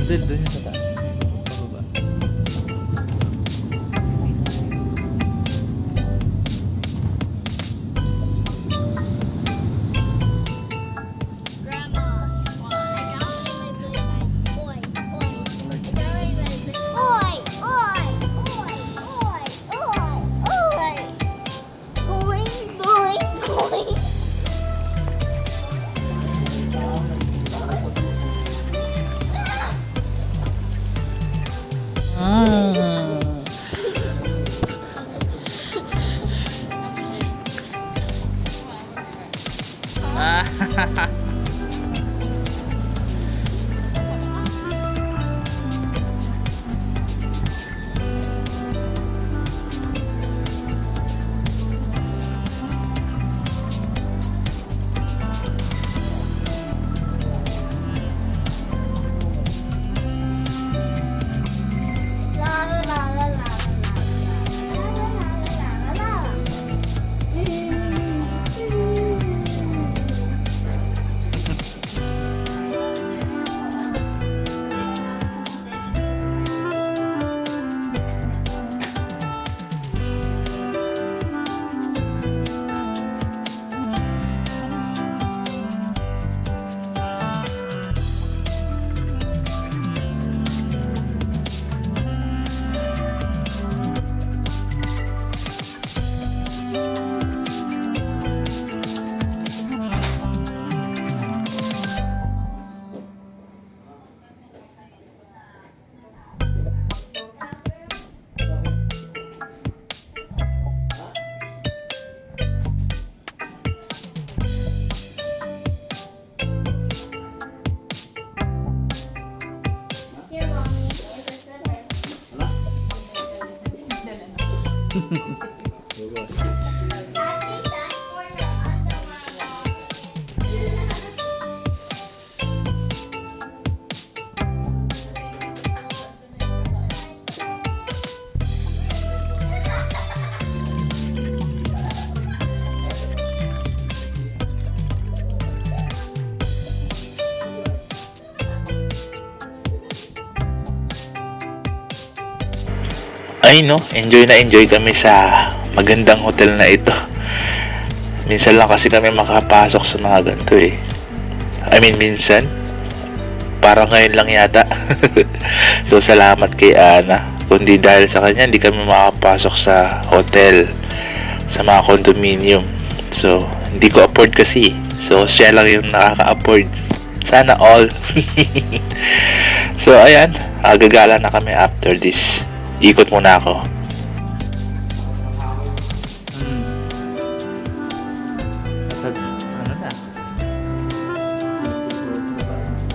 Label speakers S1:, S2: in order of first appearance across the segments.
S1: Doon yung sa taas. Pababa.
S2: Ay no, enjoy na enjoy kami sa magandang hotel na ito. Minsan lang kasi kami makapasok sa mga ganito eh. Minsan. Parang ngayon lang yata. So salamat kay Ana. Kundi dahil sa kanya, hindi kami makapasok sa hotel, sa mga condominium. So, hindi ko afford kasi. So, siya lang yung nakaka-afford. Sana all. So, ayan. Gagala na kami after this. Ikot muna ako.
S1: Basta, ano na?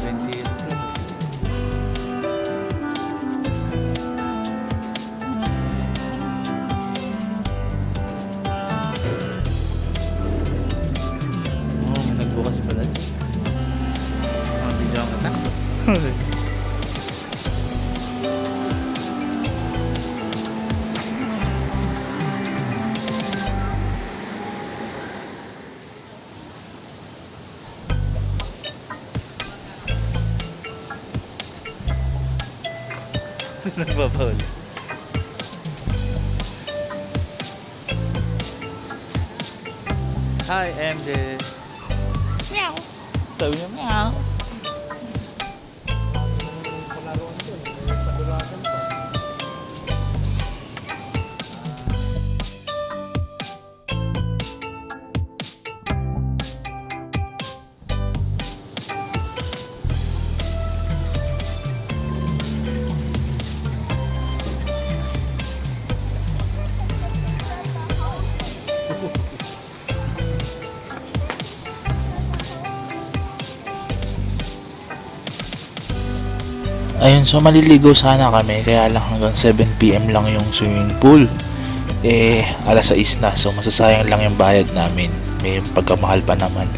S1: 28. Oh, may nagbukas pala dyan. Video ka na? Nagbabawal. Hi, MJ. Meow. Sabi niya meow.
S2: Ayun, so maliligo sana kami, kaya lang hanggang 7 PM lang yung swimming pool. Alas 6 na, so masasayang lang yung bayad namin. May pagkamahal pa naman.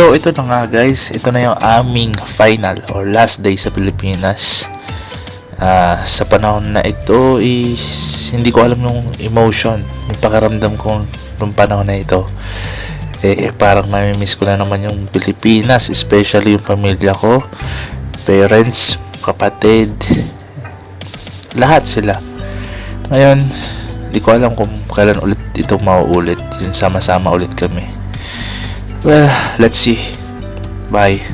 S2: So ito na nga guys, ito na yung aming final or last day sa Pilipinas. Sa panahon na ito is hindi ko alam yung emotion, yung pakiramdam ko nung panahon na ito. Parang namimiss ko na naman yung Pilipinas, especially yung pamilya ko, parents, kapatid, lahat sila. Ngayon, hindi ko alam kung kailan ulit ito mauulit, yung sama-sama ulit kami. Well, let's see. Bye.